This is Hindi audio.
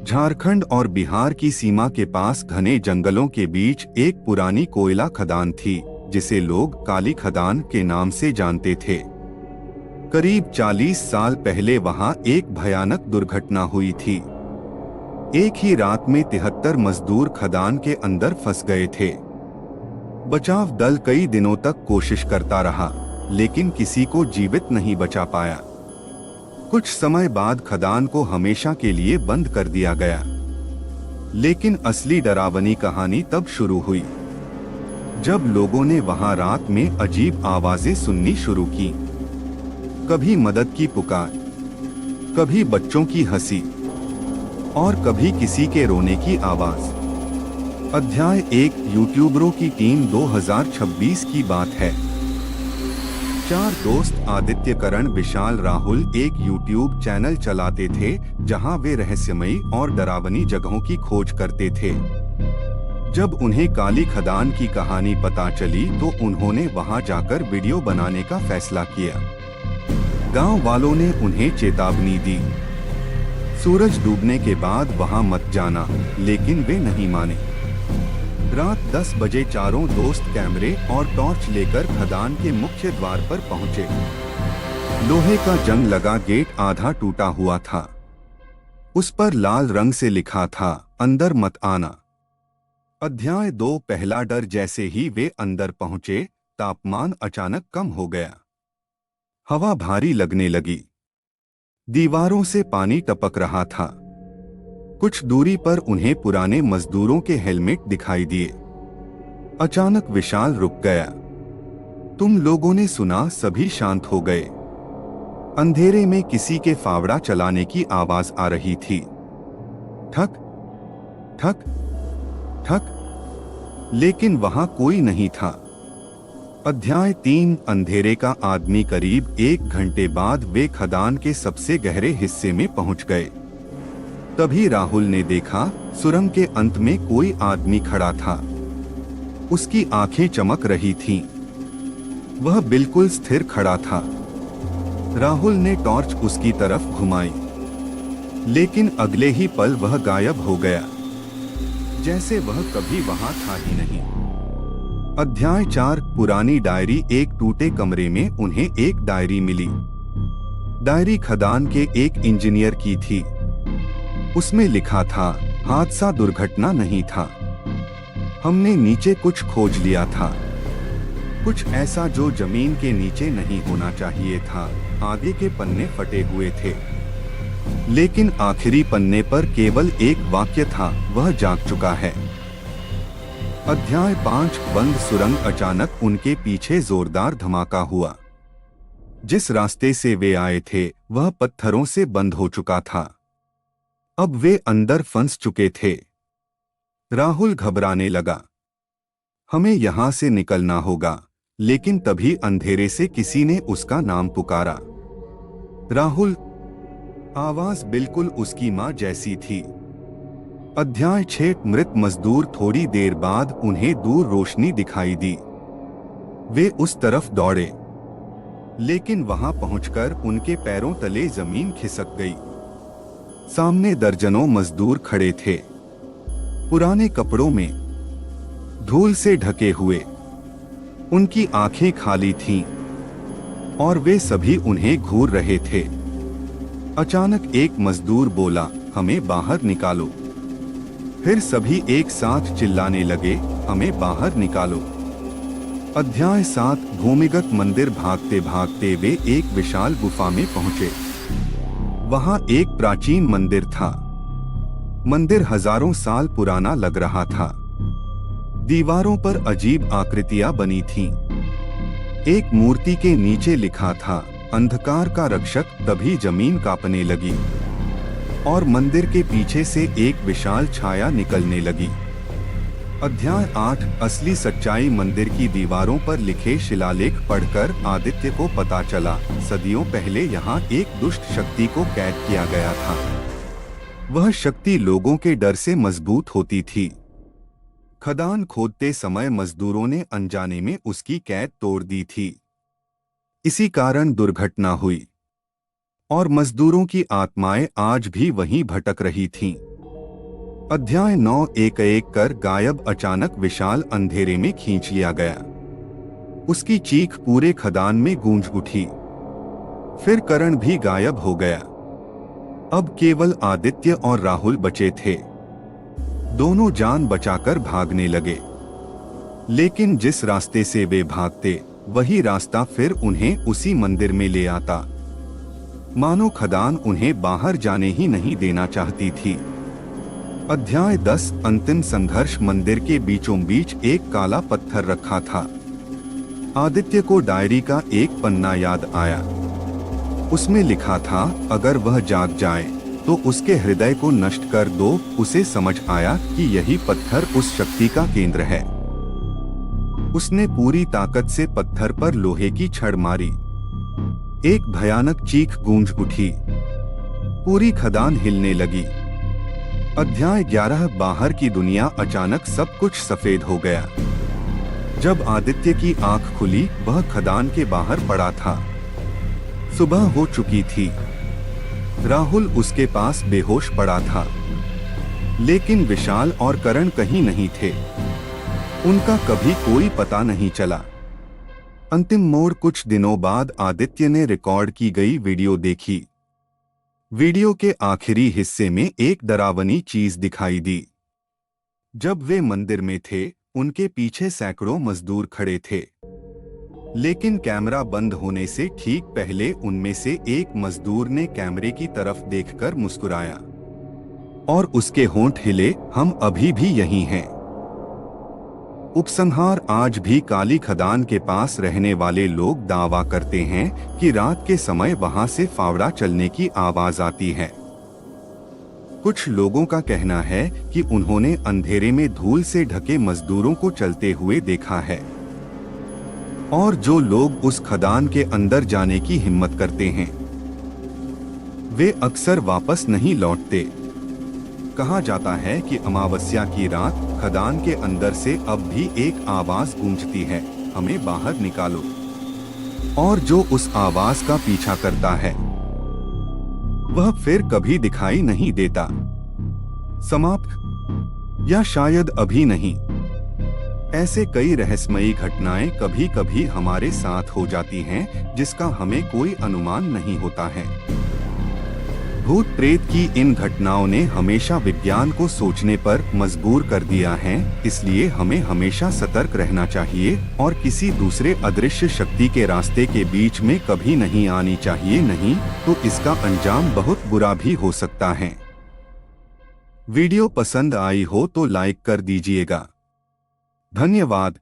झारखंड और बिहार की सीमा के पास घने जंगलों के बीच एक पुरानी कोयला खदान थी, जिसे लोग काली खदान के नाम से जानते थे। करीब 40 साल पहले वहां एक भयानक दुर्घटना हुई थी। एक ही रात में 73 मजदूर खदान के अंदर फंस गए थे। बचाव दल कई दिनों तक कोशिश करता रहा, लेकिन किसी को जीवित नहीं बचा पाया। कुछ समय बाद खदान को हमेशा के लिए बंद कर दिया गया। लेकिन असली डरावनी कहानी तब शुरू हुई, जब लोगों ने वहां रात में अजीब आवाजें सुननी शुरू की। कभी मदद की पुकार, कभी बच्चों की हंसी और कभी किसी के रोने की आवाज। अध्याय 1 यूट्यूबरों की टीम 2026 की बात है। 4 दोस्त आदित्य, करण, विशाल, राहुल एक यूट्यूब चैनल चलाते थे, जहां वे रहस्यमयी और डरावनी जगहों की खोज करते थे। जब उन्हें काली खदान की कहानी पता चली तो उन्होंने वहां जाकर वीडियो बनाने का फैसला किया। गांव वालों ने उन्हें चेतावनी दी, सूरज डूबने के बाद वहां मत जाना, लेकिन वे नहीं माने। रात 10 बजे चारों दोस्त कैमरे और टॉर्च लेकर खदान के मुख्य द्वार पर पहुंचे। लोहे का जंग लगा गेट आधा टूटा हुआ था। उस पर लाल रंग से लिखा था, अंदर मत आना। अध्याय 2 पहला डर। जैसे ही वे अंदर पहुंचे, तापमान अचानक कम हो गया। हवा भारी लगने लगी। दीवारों से पानी टपक रहा था। कुछ दूरी पर उन्हें पुराने मजदूरों के हेलमेट दिखाई दिए। अचानक विशाल रुक गया। तुम लोगों ने सुना? सभी शांत हो गए। अंधेरे में किसी के फावड़ा चलाने की आवाज आ रही थी। ठक ठक ठक, लेकिन वहां कोई नहीं था। अध्याय 3 अंधेरे का आदमी। करीब 1 घंटे बाद वे खदान के सबसे गहरे हिस्से में पहुंच गए। तभी राहुल ने देखा, सुरंग के अंत में कोई आदमी खड़ा था। उसकी आंखें चमक रही थीं। वह बिल्कुल स्थिर खड़ा था। राहुल ने टॉर्च उसकी तरफ घुमाई, लेकिन अगले ही पल वह गायब हो गया, जैसे वह कभी वहां था ही नहीं। अध्याय 4 पुरानी डायरी। एक टूटे कमरे में उन्हें एक डायरी मिली। डायरी खदान के एक इंजीनियर की थी। उसमें लिखा था, हादसा दुर्घटना नहीं था। हमने नीचे कुछ खोज लिया था, कुछ ऐसा जो जमीन के नीचे नहीं होना चाहिए था। आगे के पन्ने फटे हुए थे, लेकिन आखिरी पन्ने पर केवल एक वाक्य था, वह जाग चुका है। अध्याय 5 बंद सुरंग। अचानक उनके पीछे जोरदार धमाका हुआ। जिस रास्ते से वे आए थे वह पत्थरों से बंद हो चुका था। अब वे अंदर फंस चुके थे। राहुल घबराने लगा। हमें यहां से निकलना होगा। लेकिन तभी अंधेरे से किसी ने उसका नाम पुकारा। राहुल। आवाज बिल्कुल उसकी मां जैसी थी। अध्याय 6 मृत मजदूर। थोड़ी देर बाद उन्हें दूर रोशनी दिखाई दी। वे उस तरफ दौड़े, लेकिन वहां पहुंचकर उनके पैरों तले जमीन खिसक गई। सामने दर्जनों मजदूर खड़े थे, पुराने कपड़ों में, धूल से ढके हुए। उनकी आंखें खाली थीं और वे सभी उन्हें घूर रहे थे। अचानक एक मजदूर बोला, हमें बाहर निकालो। फिर सभी एक साथ चिल्लाने लगे, हमें बाहर निकालो। अध्याय 7 भूमिगत मंदिर। भागते भागते वे एक विशाल गुफा में पहुंचे। वहां एक प्राचीन मंदिर था। मंदिर हजारों साल पुराना लग रहा था। दीवारों पर अजीब आकृतियां बनी थीं। एक मूर्ति के नीचे लिखा था, अंधकार का रक्षक। तभी जमीन कांपने लगी और मंदिर के पीछे से एक विशाल छाया निकलने लगी। अध्याय 8 असली सच्चाई। मंदिर की दीवारों पर लिखे शिलालेख पढ़कर आदित्य को पता चला, सदियों पहले यहाँ एक दुष्ट शक्ति को कैद किया गया था। वह शक्ति लोगों के डर से मजबूत होती थी। खदान खोदते समय मजदूरों ने अनजाने में उसकी कैद तोड़ दी थी। इसी कारण दुर्घटना हुई और मजदूरों की आत्माएं आज भी वहीं भटक रही थीं। अध्याय 9 एक एक कर गायब। अचानक विशाल अंधेरे में खींच लिया गया। उसकी चीख पूरे खदान में गूंज उठी। फिर करण भी गायब हो गया। अब केवल आदित्य और राहुल बचे थे। दोनों जान बचाकर भागने लगे, लेकिन जिस रास्ते से वे भागते वही रास्ता फिर उन्हें उसी मंदिर में ले आता। मानो खदान उन्हें बाहर जाने ही नहीं देना चाहती थी। अध्याय 10 अंतिम संघर्ष। मंदिर के बीचों बीच एक काला पत्थर रखा था। आदित्य को डायरी का एक पन्ना याद आया। उसमें लिखा था, अगर वह जाग जाए तो उसके हृदय को नष्ट कर दो। उसे समझ आया कि यही पत्थर उस शक्ति का केंद्र है। उसने पूरी ताकत से पत्थर पर लोहे की छड़ मारी। एक भयानक चीख गूंज उठी। पूरी खदान हिलने लगी। अध्याय 11 बाहर की दुनिया। अचानक सब कुछ सफेद हो गया। जब आदित्य की आंख खुली, वह खदान के बाहर पड़ा था। सुबह हो चुकी थी। राहुल उसके पास बेहोश पड़ा था, लेकिन विशाल और करण कहीं नहीं थे। उनका कभी कोई पता नहीं चला। अंतिम मोड़। कुछ दिनों बाद आदित्य ने रिकॉर्ड की गई वीडियो देखी। वीडियो के आखिरी हिस्से में एक डरावनी चीज दिखाई दी। जब वे मंदिर में थे, उनके पीछे सैकड़ों मजदूर खड़े थे, लेकिन कैमरा बंद होने से ठीक पहले उनमें से एक मजदूर ने कैमरे की तरफ देखकर मुस्कुराया और उसके होंठ हिले, हम अभी भी यहीं हैं। उपसंहार। आज भी काली खदान के पास रहने वाले लोग दावा करते हैं कि रात के समय वहां से फावड़ा चलने की आवाज आती है। कुछ लोगों का कहना है कि उन्होंने अंधेरे में धूल से ढके मजदूरों को चलते हुए देखा है, और जो लोग उस खदान के अंदर जाने की हिम्मत करते हैं वे अक्सर वापस नहीं लौटते। कहा जाता है कि अमावस्या की रात खदान के अंदर से अब भी एक आवाज गूंजती है, हमें बाहर निकालो। और जो उस आवाज का पीछा करता है वह फिर कभी दिखाई नहीं देता। समाप्त, या शायद अभी नहीं। ऐसे कई रहस्यमयी घटनाएं कभी कभी हमारे साथ हो जाती हैं, जिसका हमें कोई अनुमान नहीं होता है। भूत प्रेत की इन घटनाओं ने हमेशा विज्ञान को सोचने पर मजबूर कर दिया है। इसलिए हमें हमेशा सतर्क रहना चाहिए और किसी दूसरे अदृश्य शक्ति के रास्ते के बीच में कभी नहीं आनी चाहिए, नहीं तो इसका अंजाम बहुत बुरा भी हो सकता है। वीडियो पसंद आई हो तो लाइक कर दीजिएगा। धन्यवाद।